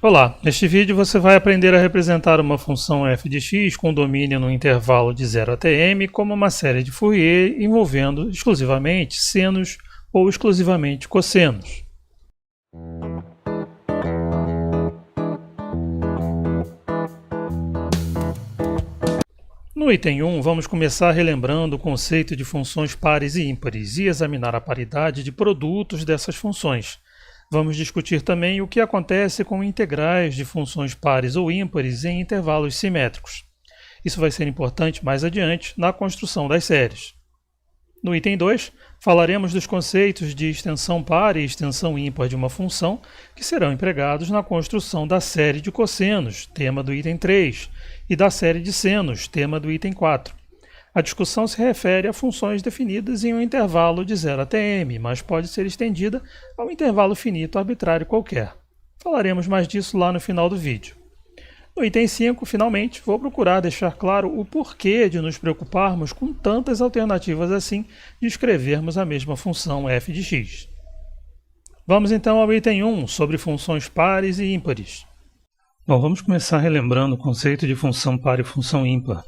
Olá, neste vídeo você vai aprender a representar uma função f de x com domínio no intervalo de 0 até m como uma série de Fourier envolvendo exclusivamente senos ou exclusivamente cossenos. No item 1, vamos começar relembrando o conceito de funções pares e ímpares e examinar a paridade de produtos dessas funções. Vamos discutir também o que acontece com integrais de funções pares ou ímpares em intervalos simétricos. Isso vai ser importante mais adiante na construção das séries. No item 2, falaremos dos conceitos de extensão par e extensão ímpar de uma função que serão empregados na construção da série de cossenos, tema do item 3, e da série de senos, tema do item 4. A discussão se refere a funções definidas em um intervalo de 0 até m, mas pode ser estendida a um intervalo finito arbitrário qualquer. Falaremos mais disso lá no final do vídeo. No item 5, finalmente, vou procurar deixar claro o porquê de nos preocuparmos com tantas alternativas assim de escrevermos a mesma função f de x. Vamos então ao item 1, sobre funções pares e ímpares. Bom, vamos começar relembrando o conceito de função par e função ímpar.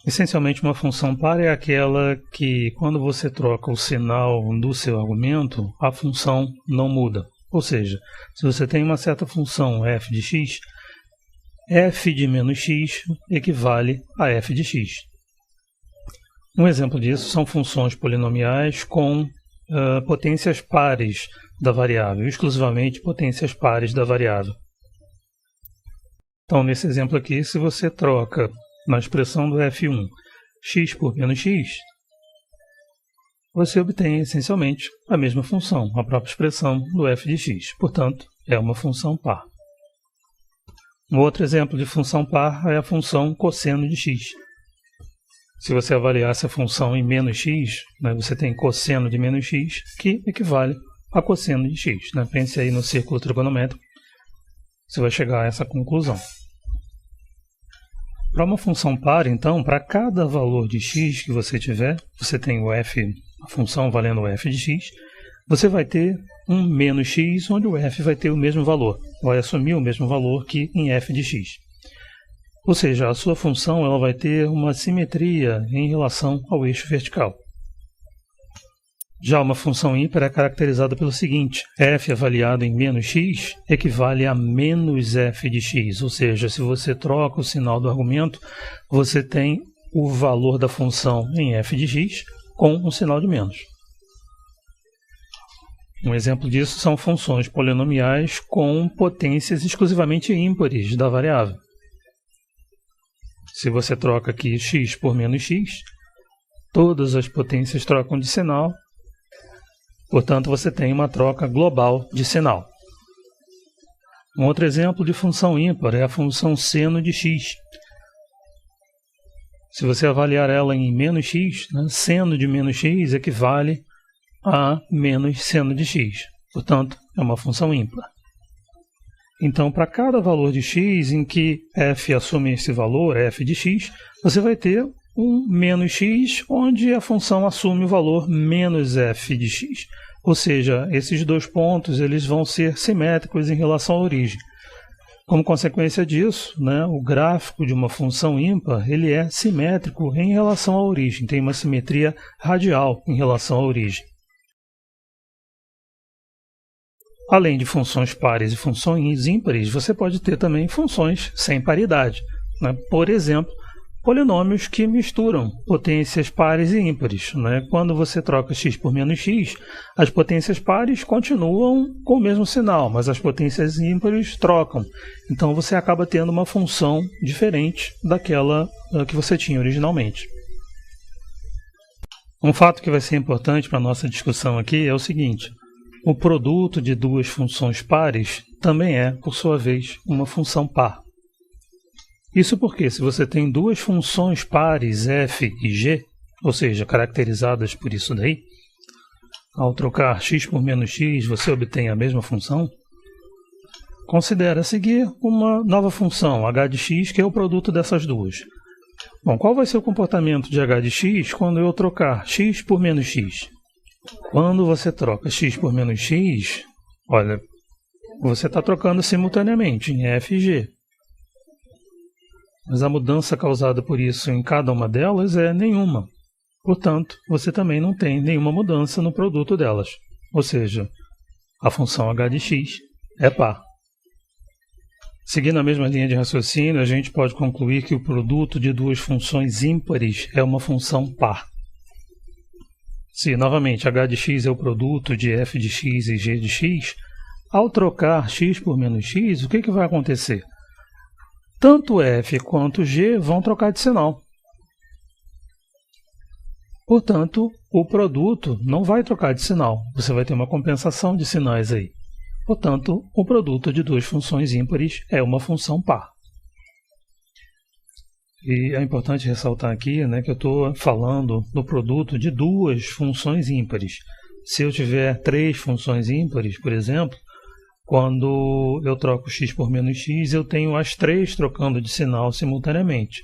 Essencialmente, uma função par é aquela que, quando você troca o sinal do seu argumento, a função não muda. Ou seja, se você tem uma certa função f de x, f de menos x equivale a f de x. Um exemplo disso são funções polinomiais com potências pares da variável, exclusivamente potências pares da variável. Então, nesse exemplo aqui, se você troca na expressão do f1 x por menos x, você obtém essencialmente a mesma função, a própria expressão do f de x. Portanto, é uma função par. Um outro exemplo de função par é a função cosseno de x. Se você avaliar essa função em menos x, você tem cosseno de menos x, que equivale a cosseno de x. Pense aí no círculo trigonométrico, você vai chegar a essa conclusão. Para uma função par, então, para cada valor de x que você tiver, você tem o f, a função valendo o f de x, você vai ter um menos x, onde o f vai ter o mesmo valor, vai assumir o mesmo valor que em f de x. Ou seja, a sua função ela vai ter uma simetria em relação ao eixo vertical. Já uma função ímpar é caracterizada pelo seguinte: f avaliado em menos x equivale a menos f de x, ou seja, se você troca o sinal do argumento, você tem o valor da função em f de x com um sinal de menos. Um exemplo disso são funções polinomiais com potências exclusivamente ímpares da variável. Se você troca aqui x por menos x, todas as potências trocam de sinal. Portanto, você tem uma troca global de sinal. Um outro exemplo de função ímpar é a função seno de x. Se você avaliar ela em menos x, seno de menos x equivale a menos seno de x. Portanto, é uma função ímpar. Então, para cada valor de x em que f assume esse valor, f de x, você vai ter um menos x, onde a função assume o valor menos f de x. Ou seja, esses dois pontos eles vão ser simétricos em relação à origem. Como consequência disso, o gráfico de uma função ímpar ele é simétrico em relação à origem, tem uma simetria radial em relação à origem. Além de funções pares e funções ímpares, você pode ter também funções sem paridade. Por exemplo, polinômios que misturam potências pares e ímpares. Quando você troca x por menos x, as potências pares continuam com o mesmo sinal, mas as potências ímpares trocam. Então você acaba tendo uma função diferente daquela que você tinha originalmente. Um fato que vai ser importante para a nossa discussão aqui é o seguinte: o produto de duas funções pares também é, por sua vez, uma função par. Isso porque, se você tem duas funções pares f e g, ou seja, caracterizadas por isso daí, ao trocar x por menos x, você obtém a mesma função, considere a seguir uma nova função, h de x, que é o produto dessas duas. Bom, qual vai ser o comportamento de h de x quando eu trocar x por menos x? Quando você troca x por menos x, olha, você está trocando simultaneamente em f e g. Mas a mudança causada por isso em cada uma delas é nenhuma. Portanto, você também não tem nenhuma mudança no produto delas. Ou seja, a função h de x é par. Seguindo a mesma linha de raciocínio, a gente pode concluir que o produto de duas funções ímpares é uma função par. Se, novamente, h de x é o produto de f de x e g de x, ao trocar x por menos x, o que vai acontecer? Tanto f quanto g vão trocar de sinal. Portanto, o produto não vai trocar de sinal. Você vai ter uma compensação de sinais aí. Portanto, o produto de duas funções ímpares é uma função par. E é importante ressaltar aqui, né, que eu estou falando do produto de duas funções ímpares. Se eu tiver três funções ímpares, por exemplo, quando eu troco x por menos x, eu tenho as três trocando de sinal simultaneamente.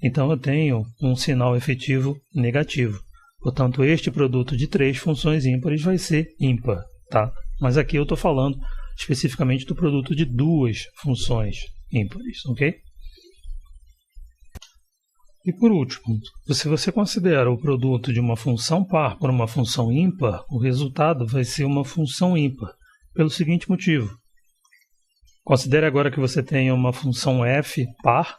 Então, eu tenho um sinal efetivo negativo. Portanto, este produto de três funções ímpares vai ser ímpar, tá? Mas aqui eu estou falando especificamente do produto de duas funções ímpares, ok? E por último, se você considera o produto de uma função par por uma função ímpar, o resultado vai ser uma função ímpar, pelo seguinte motivo. Considere agora que você tenha uma função f par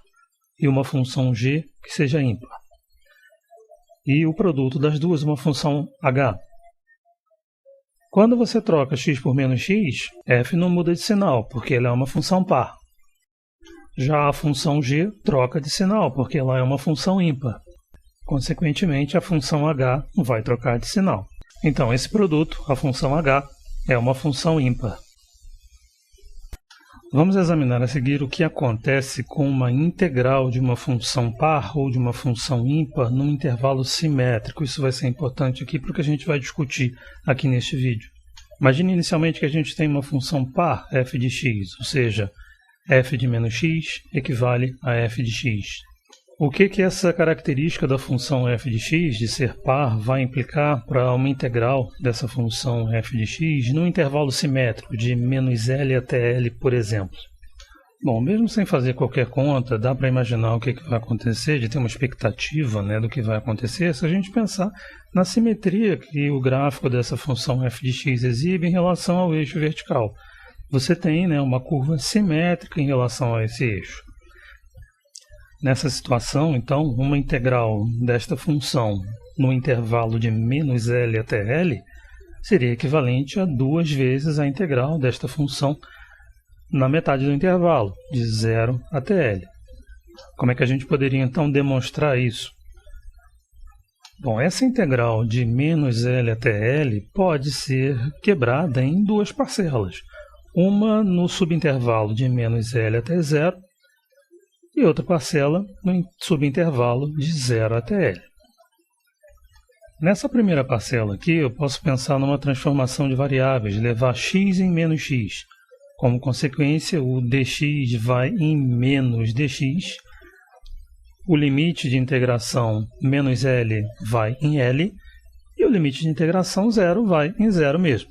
e uma função g que seja ímpar. E o produto das duas, uma função h. Quando você troca x por menos x, f não muda de sinal, porque ela é uma função par. Já a função g troca de sinal, porque ela é uma função ímpar. Consequentemente, a função h vai trocar de sinal. Então, esse produto, a função h, é uma função ímpar. Vamos examinar a seguir o que acontece com uma integral de uma função par ou de uma função ímpar num intervalo simétrico. Isso vai ser importante aqui para o que a gente vai discutir aqui neste vídeo. Imagine inicialmente que a gente tem uma função par f de x, ou seja, f de menos x equivale a f de x. O que essa característica da função f de x, de ser par, vai implicar para uma integral dessa função f de x num intervalo simétrico de menos L até L, por exemplo? Bom, mesmo sem fazer qualquer conta, dá para imaginar o que vai acontecer, de ter uma expectativa, né, do que vai acontecer, se a gente pensar na simetria que o gráfico dessa função f de x exibe em relação ao eixo vertical. Você tem, né, uma curva simétrica em relação a esse eixo. Nessa situação, então, uma integral desta função no intervalo de menos L até L seria equivalente a 2 vezes a integral desta função na metade do intervalo, de 0 até L. Como é que a gente poderia, então, demonstrar isso? Bom, essa integral de menos L até L pode ser quebrada em duas parcelas. Uma no subintervalo de menos L até 0 e outra parcela no subintervalo de 0 até L. Nessa primeira parcela aqui, eu posso pensar numa transformação de variáveis, levar x em menos x. Como consequência, o dx vai em menos dx, o limite de integração menos L vai em L, e o limite de integração 0 vai em 0 mesmo.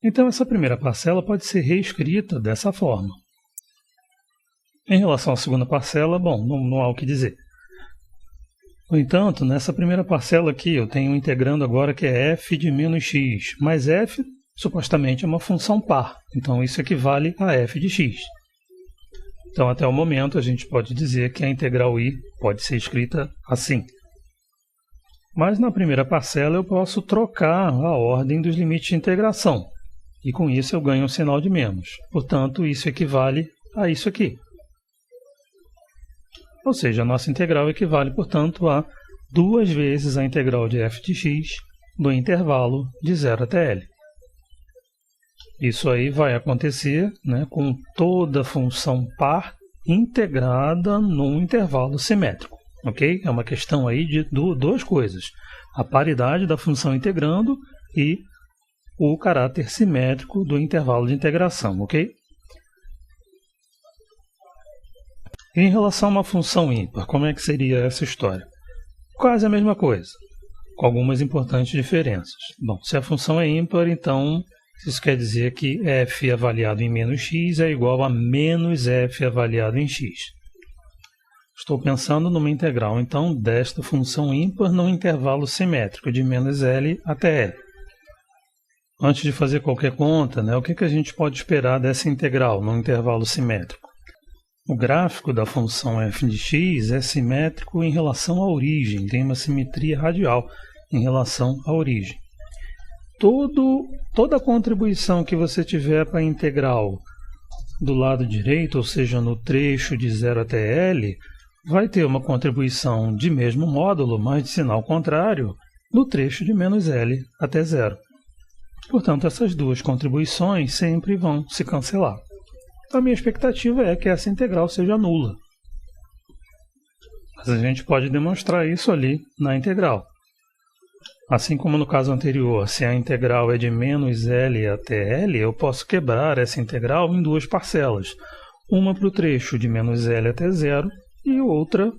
Então, essa primeira parcela pode ser reescrita dessa forma. Em relação à segunda parcela, bom, não há o que dizer. No entanto, nessa primeira parcela aqui, eu tenho um integrando agora que é f de menos x, mas f supostamente é uma função par, então isso equivale a f de x. Então, até o momento, a gente pode dizer que a integral i pode ser escrita assim. Mas na primeira parcela eu posso trocar a ordem dos limites de integração, e com isso eu ganho um sinal de menos. Portanto, isso equivale a isso aqui. Ou seja, a nossa integral equivale, portanto, a 2 vezes a integral de f de x do intervalo de 0 até L. Isso aí vai acontecer, né, com toda função par integrada num intervalo simétrico. Ok? É uma questão aí de duas coisas. A paridade da função integrando e o caráter simétrico do intervalo de integração. Ok? Em relação a uma função ímpar, como é que seria essa história? Quase a mesma coisa, com algumas importantes diferenças. Bom, se a função é ímpar, então Isso quer dizer que f avaliado em menos x é igual a menos f avaliado em x. Estou pensando numa integral, então, desta função ímpar no intervalo simétrico de menos L até L. Antes de fazer qualquer conta, o que a gente pode esperar dessa integral no intervalo simétrico? O gráfico da função f de x é simétrico em relação à origem, tem uma simetria radial em relação à origem. Toda a contribuição que você tiver para a integral do lado direito, ou seja, no trecho de 0 até L, vai ter uma contribuição de mesmo módulo, mas de sinal contrário, no trecho de menos L até 0. Portanto, essas duas contribuições sempre vão se cancelar. A minha expectativa é que essa integral seja nula. Mas a gente pode demonstrar isso ali na integral. Assim como no caso anterior, se a integral é de menos L até L, eu posso quebrar essa integral em duas parcelas. Uma para o trecho de menos L até 0 e outra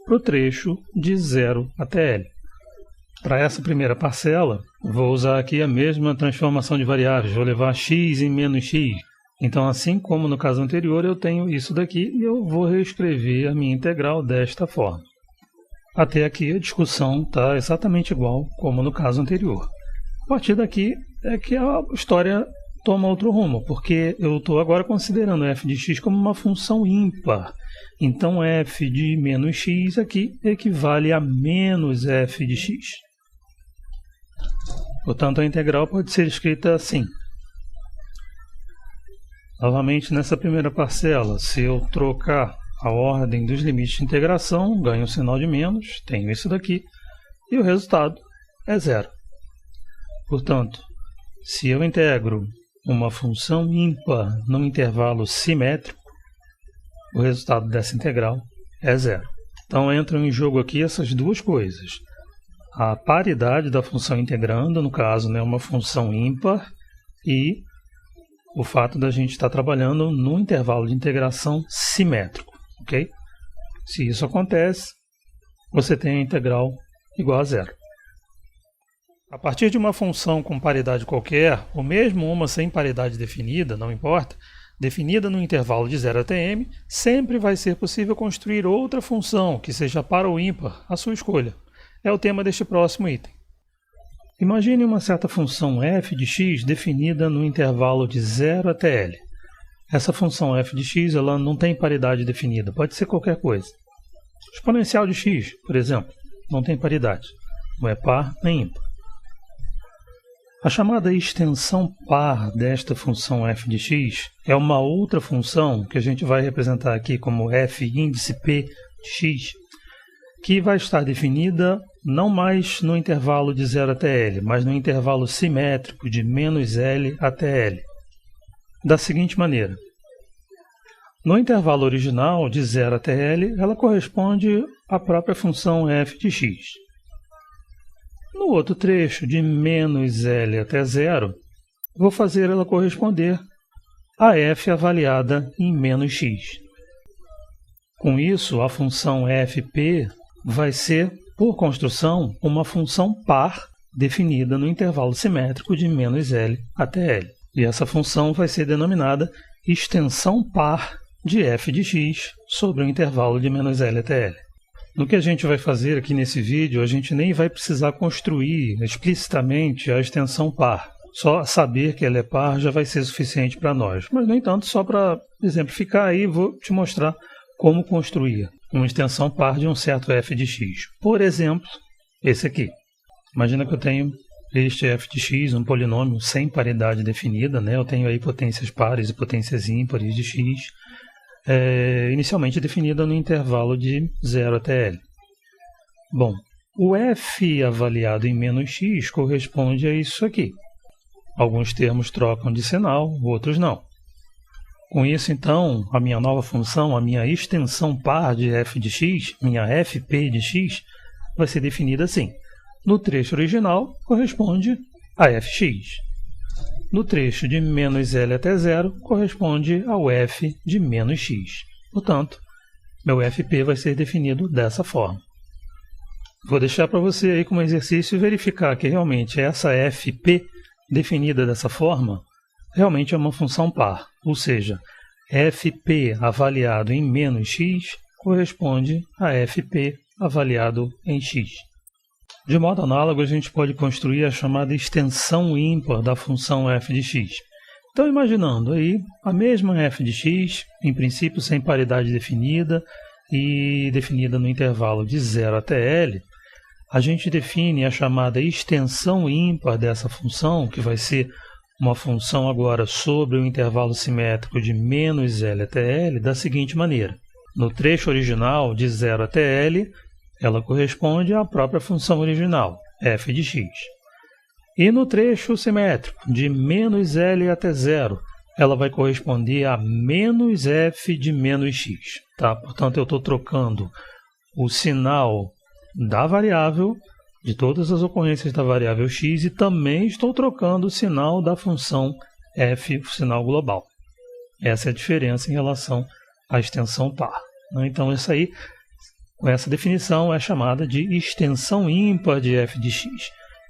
para o trecho de 0 até L. Para essa primeira parcela, vou usar aqui a mesma transformação de variáveis, vou levar x em menos x. Então, assim como no caso anterior, eu tenho isso daqui e eu vou reescrever a minha integral desta forma. Até aqui a discussão está exatamente igual como no caso anterior. A partir daqui é que a história toma outro rumo, porque eu estou agora considerando f de x como uma função ímpar. Então, f de menos x aqui equivale a menos f de x. Portanto, a integral pode ser escrita assim. Novamente, nessa primeira parcela, se eu trocar a ordem dos limites de integração, ganho um sinal de menos, tenho isso daqui, e o resultado é 0. Portanto, se eu integro uma função ímpar num intervalo simétrico, o resultado dessa integral é 0. Então, entram em jogo aqui essas duas coisas. A paridade da função integrando, no caso, uma função ímpar, e o fato da gente estar trabalhando num intervalo de integração simétrico. Okay? Se isso acontece, você tem a integral igual a 0. A partir de uma função com paridade qualquer, ou mesmo uma sem paridade definida, não importa, definida no intervalo de 0 até m, sempre vai ser possível construir outra função que seja par ou ímpar, a sua escolha. É o tema deste próximo item. Imagine uma certa função f de x definida no intervalo de 0 até L. Essa função f de x ela não tem paridade definida, pode ser qualquer coisa. Exponencial de x, por exemplo, não tem paridade, não é par nem ímpar. A chamada extensão par desta função f de x é uma outra função que a gente vai representar aqui como f índice p de x, que vai estar definida não mais no intervalo de 0 até L, mas no intervalo simétrico de menos L até L. Da seguinte maneira: no intervalo original de 0 até L, ela corresponde à própria função f de x. No outro trecho de menos L até 0, vou fazer ela corresponder a f avaliada em menos x. Com isso, a função fp vai ser, por construção, uma função par definida no intervalo simétrico de menos L até L. E essa função vai ser denominada extensão par de f de x sobre o intervalo de menos L até L. No que a gente vai fazer aqui nesse vídeo, a gente nem vai precisar construir explicitamente a extensão par. Só saber que ela é par já vai ser suficiente para nós. Mas, no entanto, só para exemplificar aí, vou te mostrar como construir uma extensão par de um certo f de x. Por exemplo, esse aqui. Imagina que eu tenho este f de x, um polinômio sem paridade definida, Eu tenho aí potências pares e potências ímpares de x, inicialmente definida no intervalo de 0 até L. Bom, o f avaliado em menos x corresponde a isso aqui. Alguns termos trocam de sinal, outros não. Com isso, então, a minha nova função, a minha extensão par de f de x, minha fp de x, vai ser definida assim. No trecho original, corresponde a fx. No trecho de menos L até 0, corresponde ao f de menos x. Portanto, meu fp vai ser definido dessa forma. Vou deixar para você aí como exercício verificar que realmente essa fp definida dessa forma, realmente é uma função par, ou seja, fp avaliado em menos x corresponde a fp avaliado em x. De modo análogo, a gente pode construir a chamada extensão ímpar da função f de x. Então, imaginando aí a mesma f de x, em princípio sem paridade definida e definida no intervalo de 0 até L, a gente define a chamada extensão ímpar dessa função, que vai ser uma função agora sobre o intervalo simétrico de menos L até L, da seguinte maneira. No trecho original, de 0 até L, ela corresponde à própria função original, f de x. E no trecho simétrico, de menos L até 0, ela vai corresponder a menos f de menos x. Tá? Portanto, eu estou trocando o sinal da variável, de todas as ocorrências da variável x, e também estou trocando o sinal da função f, o sinal global. Essa é a diferença em relação à extensão par. Então, isso aí, com essa definição, é chamada de extensão ímpar de f de x.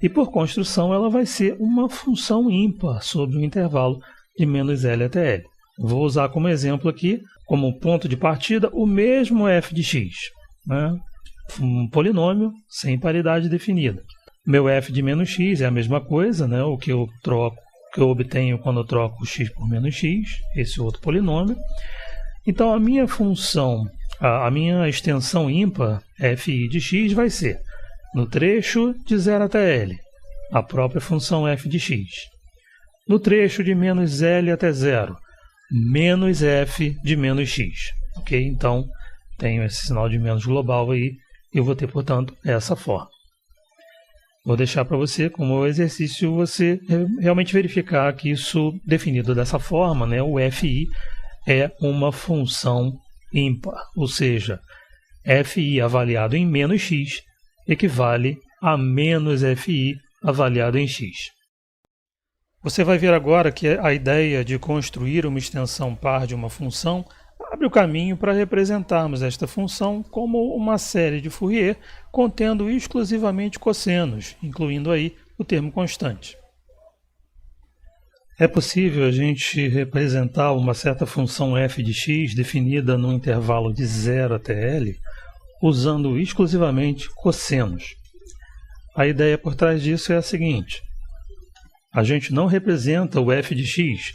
E, por construção, ela vai ser uma função ímpar sobre o intervalo de menos L até L. Vou usar como exemplo aqui, como ponto de partida, o mesmo f de x, né? Um polinômio sem paridade definida. Meu f de menos x é a mesma coisa, né? O que eu obtenho quando eu troco x por menos x, esse outro polinômio. Então, a minha função, a minha extensão ímpar, fi de x, vai ser, no trecho de 0 até L, a própria função f de x. No trecho de menos L até 0, menos f de menos x. Ok? Então, tenho esse sinal de menos global aí, e eu vou ter, portanto, essa forma. Vou deixar para você, como exercício, você realmente verificar que isso, definido dessa forma, né, o fi é uma função ímpar, ou seja, fi avaliado em menos x equivale a menos fi avaliado em x. Você vai ver agora que a ideia de construir uma extensão par de uma função abre o caminho para representarmos esta função como uma série de Fourier contendo exclusivamente cossenos, incluindo aí o termo constante. É possível a gente representar uma certa função f de x definida no intervalo de 0 até L usando exclusivamente cossenos. A ideia por trás disso é a seguinte: a gente não representa o f de x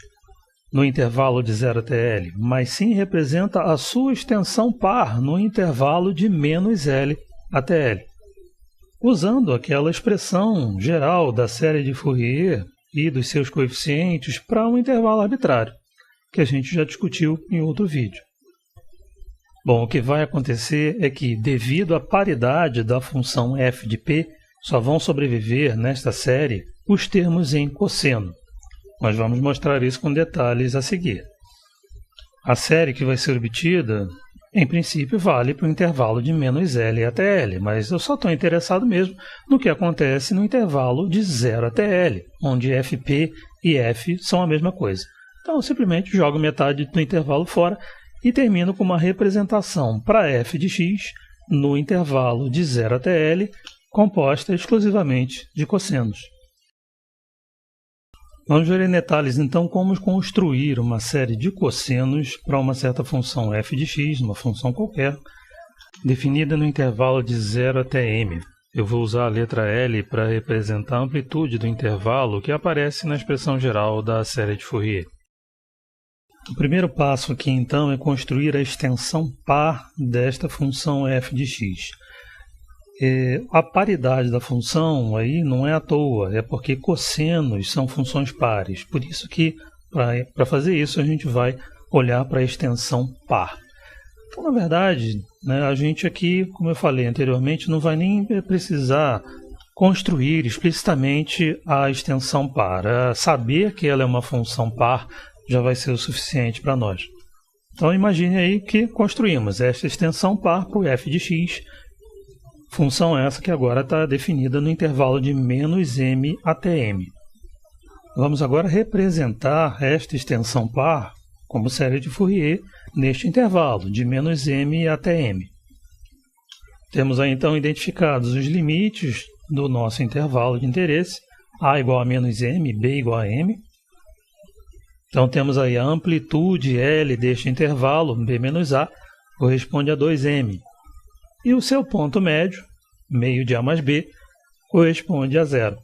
no intervalo de 0 até L, mas sim representa a sua extensão par no intervalo de menos L até L, usando aquela expressão geral da série de Fourier e dos seus coeficientes para um intervalo arbitrário, que a gente já discutiu em outro vídeo. Bom, o que vai acontecer é que, devido à paridade da função f de p, só vão sobreviver nesta série os termos em cosseno. Nós vamos mostrar isso com detalhes a seguir. A série que vai ser obtida, em princípio, vale para o intervalo de menos L até L, mas eu só estou interessado mesmo no que acontece no intervalo de 0 até L, onde fp e f são a mesma coisa. Então, eu simplesmente jogo metade do intervalo fora e termino com uma representação para f de x no intervalo de 0 até L, composta exclusivamente de cossenos. Vamos ver em detalhes, então, como construir uma série de cossenos para uma certa função f de x, uma função qualquer, definida no intervalo de 0 até m. Eu vou usar a letra L para representar a amplitude do intervalo que aparece na expressão geral da série de Fourier. O primeiro passo aqui, então, é construir a extensão par desta função f de x. A paridade da função aí não é à toa, é porque cossenos são funções pares. Por isso que, para fazer isso, a gente vai olhar para a extensão par. Então, na verdade, né, a gente aqui, como eu falei anteriormente, não vai nem precisar construir explicitamente a extensão par. Saber que ela é uma função par já vai ser o suficiente para nós. Então, imagine aí que construímos esta extensão par por f de x, função essa que agora está definida no intervalo de menos m até m. Vamos agora representar esta extensão par como série de Fourier neste intervalo de menos m até m. Temos aí então identificados os limites do nosso intervalo de interesse A igual a menos m, b igual a m. Então temos aí a amplitude L deste intervalo, b menos a, corresponde a 2m. E o seu ponto médio, meio de a mais b, corresponde a 0.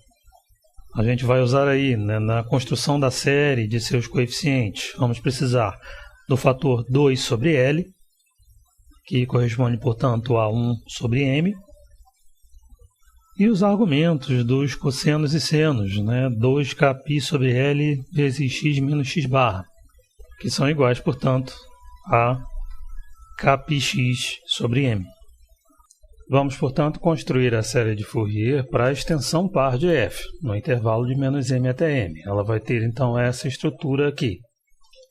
A gente vai usar aí, né, na construção da série de seus coeficientes, vamos precisar do fator 2 sobre L, que corresponde, portanto, a 1 sobre m, e os argumentos dos cossenos e senos, né, 2kπ sobre L vezes x menos x barra, que são iguais, portanto, a kπx sobre m. Vamos, portanto, construir a série de Fourier para a extensão par de f, no intervalo de menos m até m. Ela vai ter, então, essa estrutura aqui.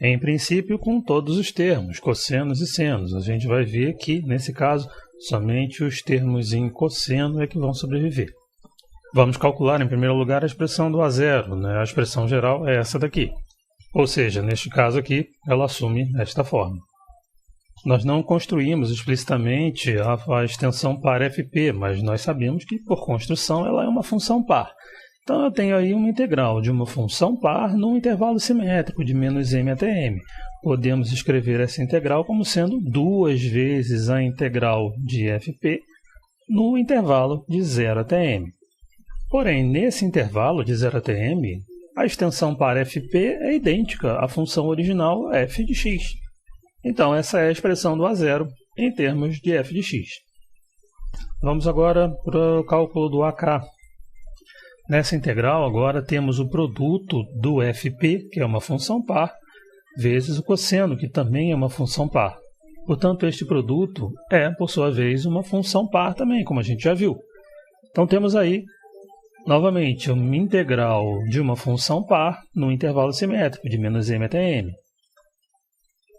Em princípio, com todos os termos, cossenos e senos. A gente vai ver que, nesse caso, somente os termos em cosseno é que vão sobreviver. Vamos calcular, em primeiro lugar, a expressão do A0, né? A expressão geral é essa daqui. Ou seja, neste caso aqui, ela assume esta forma. Nós não construímos explicitamente a extensão par fp, mas nós sabemos que, por construção, ela é uma função par. Então, eu tenho aí uma integral de uma função par num intervalo simétrico de menos m até m. Podemos escrever essa integral como sendo 2 vezes a integral de fp no intervalo de 0 até m. Porém, nesse intervalo de 0 até m, a extensão par fp é idêntica à função original f de x. Então, essa é a expressão do A0 em termos de f de x. Vamos agora para o cálculo do AK. Nessa integral, agora temos o produto do fp, que é uma função par, vezes o cosseno, que também é uma função par. Portanto, este produto é, por sua vez, uma função par também, como a gente já viu. Então, temos aí, novamente, uma integral de uma função par no intervalo simétrico de menos m até m.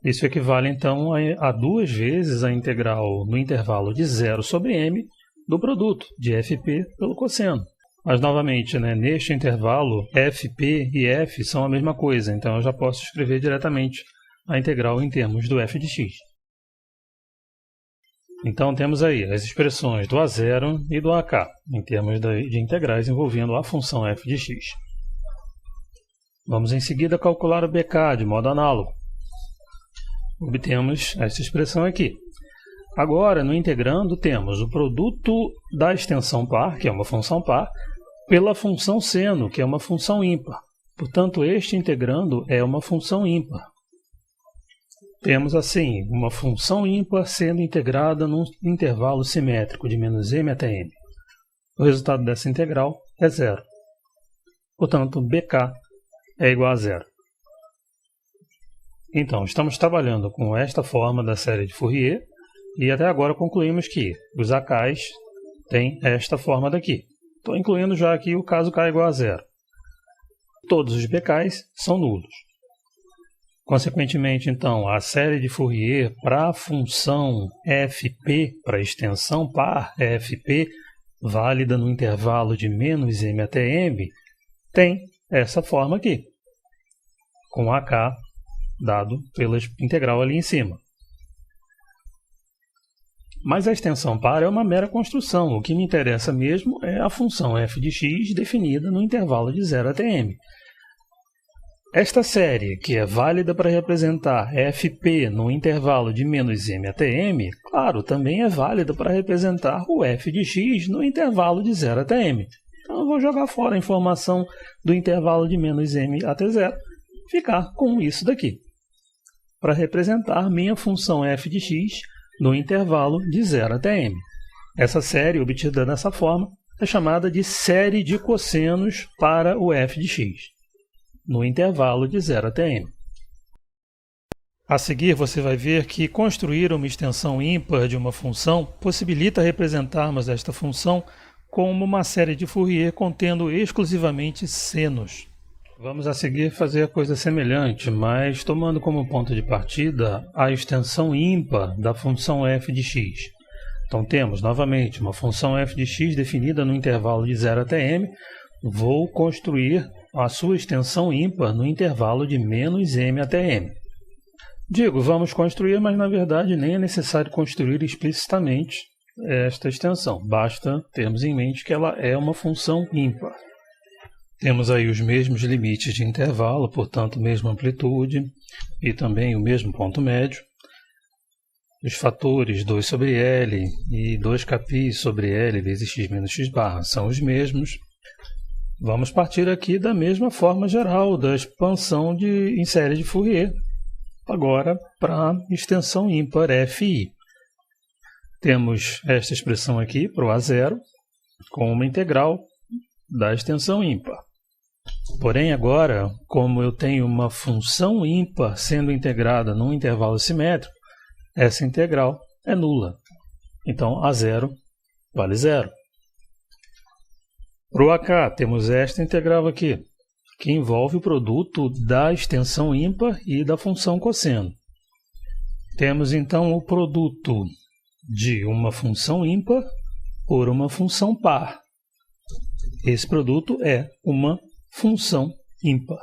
Isso equivale, então, a 2 vezes a integral no intervalo de 0 sobre m do produto de fp pelo cosseno. Mas, novamente, né, neste intervalo, fp e f são a mesma coisa, então eu já posso escrever diretamente a integral em termos do f de x. Então, temos aí as expressões do A0 e do AK, em termos de integrais envolvendo a função f de x. Vamos, em seguida, calcular o BK de modo análogo. Obtemos essa expressão aqui. Agora, no integrando, temos o produto da extensão par, que é uma função par, pela função seno, que é uma função ímpar. Portanto, este integrando é uma função ímpar. Temos, assim, uma função ímpar sendo integrada num intervalo simétrico de menos m até m. O resultado dessa integral é 0. Portanto, BK é igual a 0. Então, estamos trabalhando com esta forma da série de Fourier e até agora concluímos que os AKs têm esta forma daqui. Estou incluindo já aqui o caso k igual a 0. Todos os BKs são nulos. Consequentemente, então, a série de Fourier para a função fp, para a extensão par fp, válida no intervalo de menos m até m, tem essa forma aqui, com AK dado pela integral ali em cima. Mas a extensão par é uma mera construção. O que me interessa mesmo é a função f de x definida no intervalo de 0 até m. Esta série, que é válida para representar fp no intervalo de menos m até m, claro, também é válida para representar o f de x no intervalo de 0 até m. Então eu vou jogar fora a informação do intervalo de menos m até 0, ficar com isso daqui, para representar minha função f de x no intervalo de 0 até m. Essa série, obtida dessa forma, é chamada de série de cossenos para o f de x, no intervalo de 0 até m. A seguir, você vai ver que construir uma extensão ímpar de uma função possibilita representarmos esta função como uma série de Fourier contendo exclusivamente senos. Vamos a seguir fazer coisa semelhante, mas tomando como ponto de partida a extensão ímpar da função f de x. Então temos, novamente, uma função f de x definida no intervalo de 0 até m. Vou construir a sua extensão ímpar no intervalo de menos m até m. Digo, vamos construir, mas na verdade nem é necessário construir explicitamente esta extensão. Basta termos em mente que ela é uma função ímpar. Temos aí os mesmos limites de intervalo, portanto, mesma amplitude e também o mesmo ponto médio. Os fatores 2 sobre L e 2kπ sobre L vezes x menos x barra são os mesmos. Vamos partir aqui da mesma forma geral da expansão em série de Fourier, agora para a extensão ímpar FI. Temos esta expressão aqui para o A0 com uma integral da extensão ímpar. Porém, agora, como eu tenho uma função ímpar sendo integrada num intervalo simétrico, essa integral é nula. Então, A0 vale 0. Para o AK, temos esta integral aqui, que envolve o produto da extensão ímpar e da função cosseno. Temos, então, o produto de uma função ímpar por uma função par. Esse produto é uma função ímpar.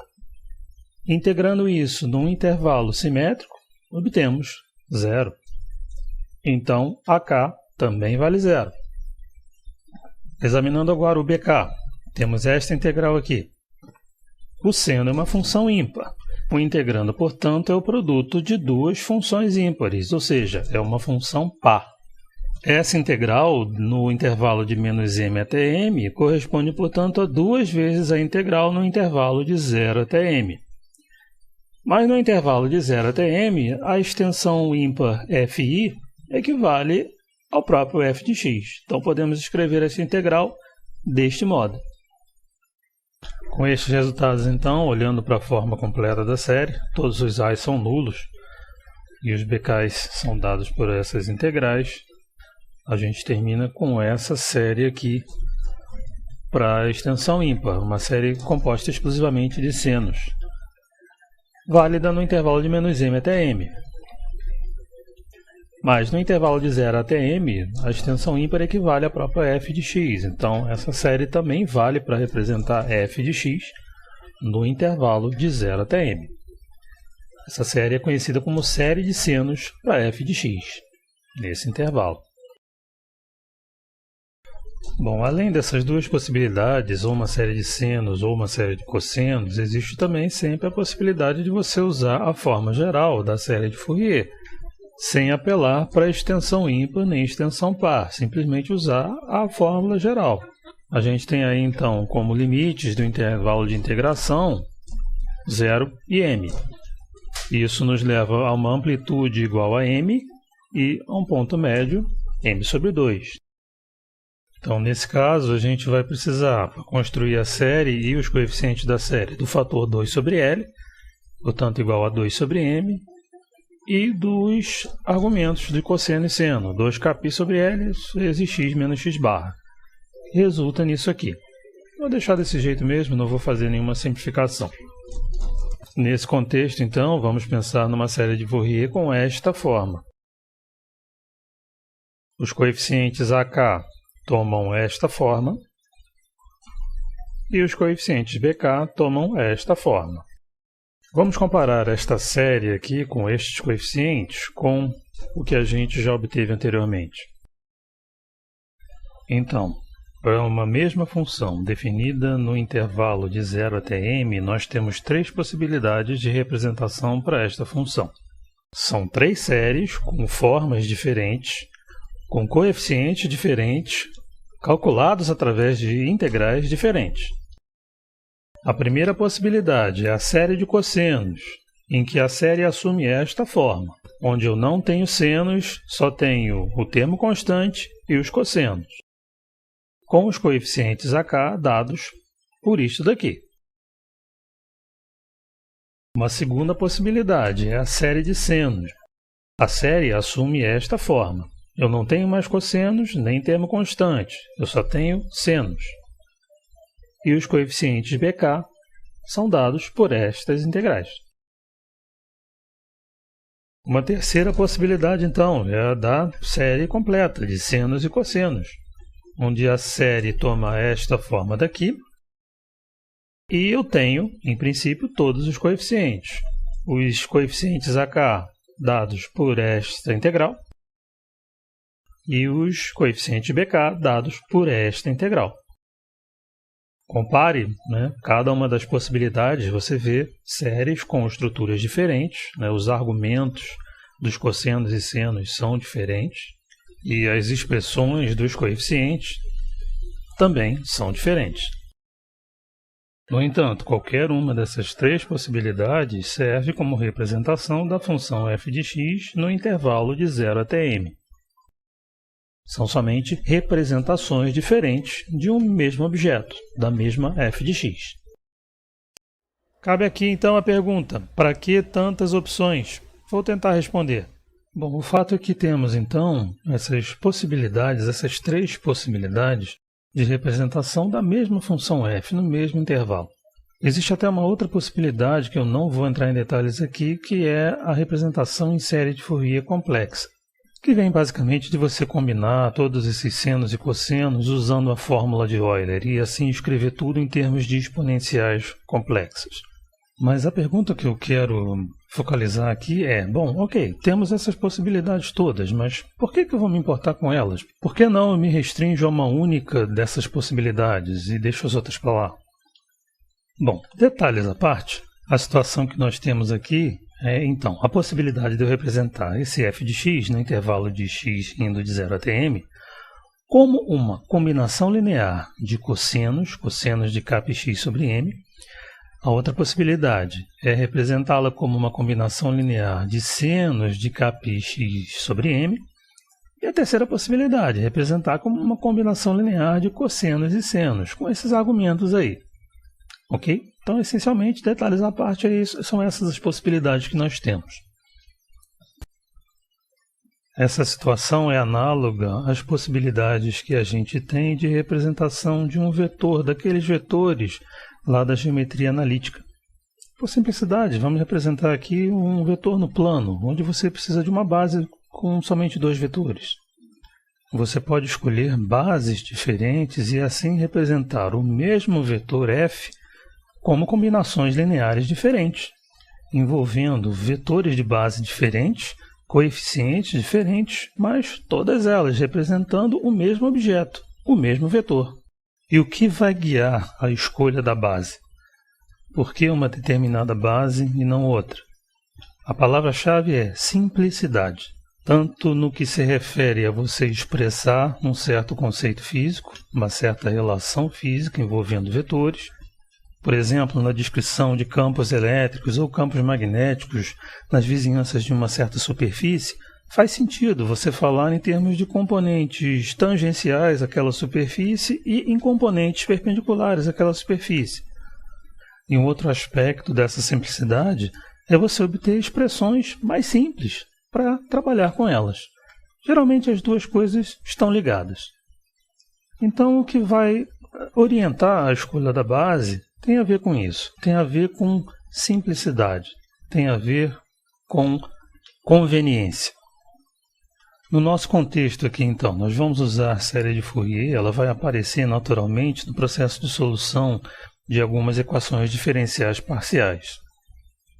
Integrando isso num intervalo simétrico, obtemos 0. Então, AK também vale 0. Examinando agora o BK, temos esta integral aqui. O seno é uma função ímpar. O integrando, portanto, é o produto de duas funções ímpares, ou seja, é uma função par. Essa integral, no intervalo de menos m até m, corresponde, portanto, a 2 vezes a integral no intervalo de 0 até m. Mas no intervalo de 0 até m, a extensão ímpar FI equivale ao próprio f de x. Então, podemos escrever essa integral deste modo. Com estes resultados, então, olhando para a forma completa da série, todos os a's são nulos e os bk's são dados por essas integrais. A gente termina com essa série aqui para a extensão ímpar, uma série composta exclusivamente de senos, válida no intervalo de menos m até m. Mas no intervalo de 0 até m, a extensão ímpar equivale à própria f de x. Então, essa série também vale para representar f de x no intervalo de 0 até m. Essa série é conhecida como série de senos para f de x, nesse intervalo. Bom, além dessas duas possibilidades, ou uma série de senos ou uma série de cossenos, existe também sempre a possibilidade de você usar a forma geral da série de Fourier, sem apelar para a extensão ímpar nem extensão par, simplesmente usar a fórmula geral. A gente tem aí, então, como limites do intervalo de integração 0 e m. Isso nos leva a uma amplitude igual a m e a um ponto médio, m sobre 2. Então, nesse caso, a gente vai precisar, para construir a série e os coeficientes da série, do fator 2 sobre L, portanto, igual a 2 sobre M, e dos argumentos de cosseno e seno, 2kπ sobre L vezes x menos x barra. Resulta nisso aqui. Vou deixar desse jeito mesmo, não vou fazer nenhuma simplificação. Nesse contexto, então, vamos pensar numa série de Fourier com esta forma. Os coeficientes AK tomam esta forma e os coeficientes BK tomam esta forma. Vamos comparar esta série aqui com estes coeficientes com o que a gente já obteve anteriormente. Então, para uma mesma função definida no intervalo de 0 até m, nós temos três possibilidades de representação para esta função. São três séries com formas diferentes, com coeficientes diferentes, calculados através de integrais diferentes. A primeira possibilidade é a série de cossenos, em que a série assume esta forma, onde eu não tenho senos, só tenho o termo constante e os cossenos, com os coeficientes AK dados por isto daqui. Uma segunda possibilidade é a série de senos. A série assume esta forma. Eu não tenho mais cossenos nem termo constante, eu só tenho senos. E os coeficientes BK são dados por estas integrais. Uma terceira possibilidade, então, é a da série completa de senos e cossenos, onde a série toma esta forma daqui e eu tenho, em princípio, todos os coeficientes. Os coeficientes AK dados por esta integral e os coeficientes BK dados por esta integral. Compare, né, cada uma das possibilidades, você vê séries com estruturas diferentes, né, os argumentos dos cossenos e senos são diferentes e as expressões dos coeficientes também são diferentes. No entanto, qualquer uma dessas três possibilidades serve como representação da função f de x no intervalo de 0 até m. São somente representações diferentes de um mesmo objeto, da mesma f de x. Cabe aqui então a pergunta: para que tantas opções? Vou tentar responder. Bom, o fato é que temos então essas possibilidades, essas três possibilidades de representação da mesma função f no mesmo intervalo. Existe até uma outra possibilidade que eu não vou entrar em detalhes aqui, que é a representação em série de Fourier complexa, que vem basicamente de você combinar todos esses senos e cossenos usando a fórmula de Euler e assim escrever tudo em termos de exponenciais complexas. Mas a pergunta que eu quero focalizar aqui é, bom, ok, temos essas possibilidades todas, mas por que eu vou me importar com elas? Por que não eu me restringo a uma única dessas possibilidades e deixo as outras para lá? Bom, detalhes à parte, a situação que nós temos aqui é, então, a possibilidade de eu representar esse f de x no intervalo de x indo de 0 até m como uma combinação linear de cossenos de kπx sobre m. A outra possibilidade é representá-la como uma combinação linear de senos de kπx sobre m. E a terceira possibilidade é representar como uma combinação linear de cossenos e senos, com esses argumentos aí. Ok? Então, essencialmente, detalhes à parte, são essas as possibilidades que nós temos. Essa situação é análoga às possibilidades que a gente tem de representação de um vetor, daqueles vetores lá da geometria analítica. Por simplicidade, vamos representar aqui um vetor no plano, onde você precisa de uma base com somente dois vetores. Você pode escolher bases diferentes e assim representar o mesmo vetor f como combinações lineares diferentes, envolvendo vetores de base diferentes, coeficientes diferentes, mas todas elas representando o mesmo objeto, o mesmo vetor. E o que vai guiar a escolha da base? Por que uma determinada base e não outra? A palavra-chave é simplicidade, tanto no que se refere a você expressar um certo conceito físico, uma certa relação física envolvendo vetores, por exemplo, na descrição de campos elétricos ou campos magnéticos nas vizinhanças de uma certa superfície, faz sentido você falar em termos de componentes tangenciais àquela superfície e em componentes perpendiculares àquela superfície. E um outro aspecto dessa simplicidade é você obter expressões mais simples para trabalhar com elas. Geralmente as duas coisas estão ligadas. Então, o que vai orientar a escolha da base tem a ver com isso, tem a ver com simplicidade, tem a ver com conveniência. No nosso contexto aqui, então, nós vamos usar a série de Fourier, ela vai aparecer naturalmente no processo de solução de algumas equações diferenciais parciais.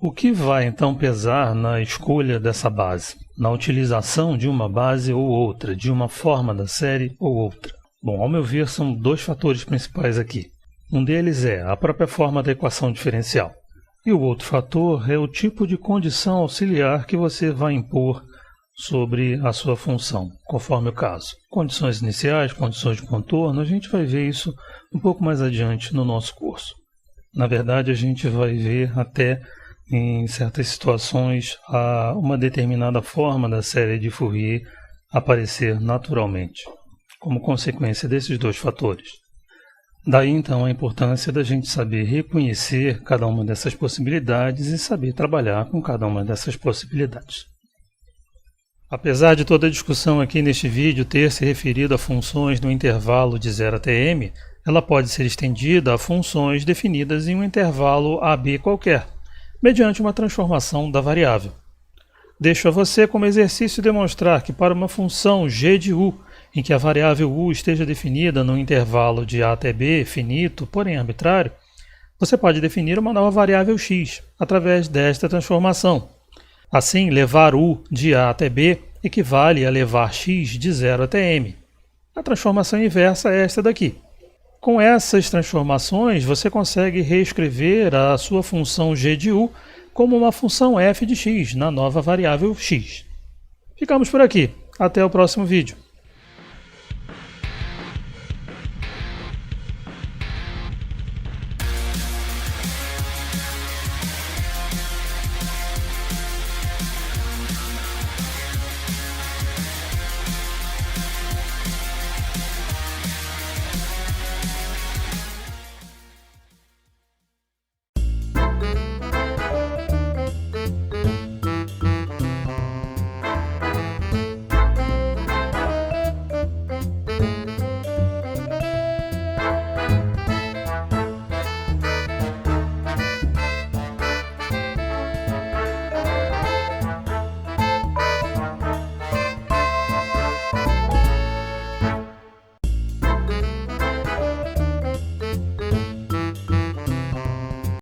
O que vai, então, pesar na escolha dessa base, na utilização de uma base ou outra, de uma forma da série ou outra? Bom, ao meu ver, são dois fatores principais aqui. Um deles é a própria forma da equação diferencial. E o outro fator é o tipo de condição auxiliar que você vai impor sobre a sua função, conforme o caso. Condições iniciais, condições de contorno, a gente vai ver isso um pouco mais adiante no nosso curso. Na verdade, a gente vai ver até, em certas situações, uma determinada forma da série de Fourier aparecer naturalmente, como consequência desses dois fatores. Daí, então, a importância da gente saber reconhecer cada uma dessas possibilidades e saber trabalhar com cada uma dessas possibilidades. Apesar de toda a discussão aqui neste vídeo ter se referido a funções no intervalo de 0 até m, ela pode ser estendida a funções definidas em um intervalo AB qualquer, mediante uma transformação da variável. Deixo a você como exercício demonstrar que para uma função g de u, em que a variável u esteja definida num intervalo de a até b finito, porém arbitrário, você pode definir uma nova variável x através desta transformação. Assim, levar u de a até b equivale a levar x de 0 até m. A transformação inversa é esta daqui. Com essas transformações, você consegue reescrever a sua função g de u como uma função f de x na nova variável x. Ficamos por aqui. Até o próximo vídeo.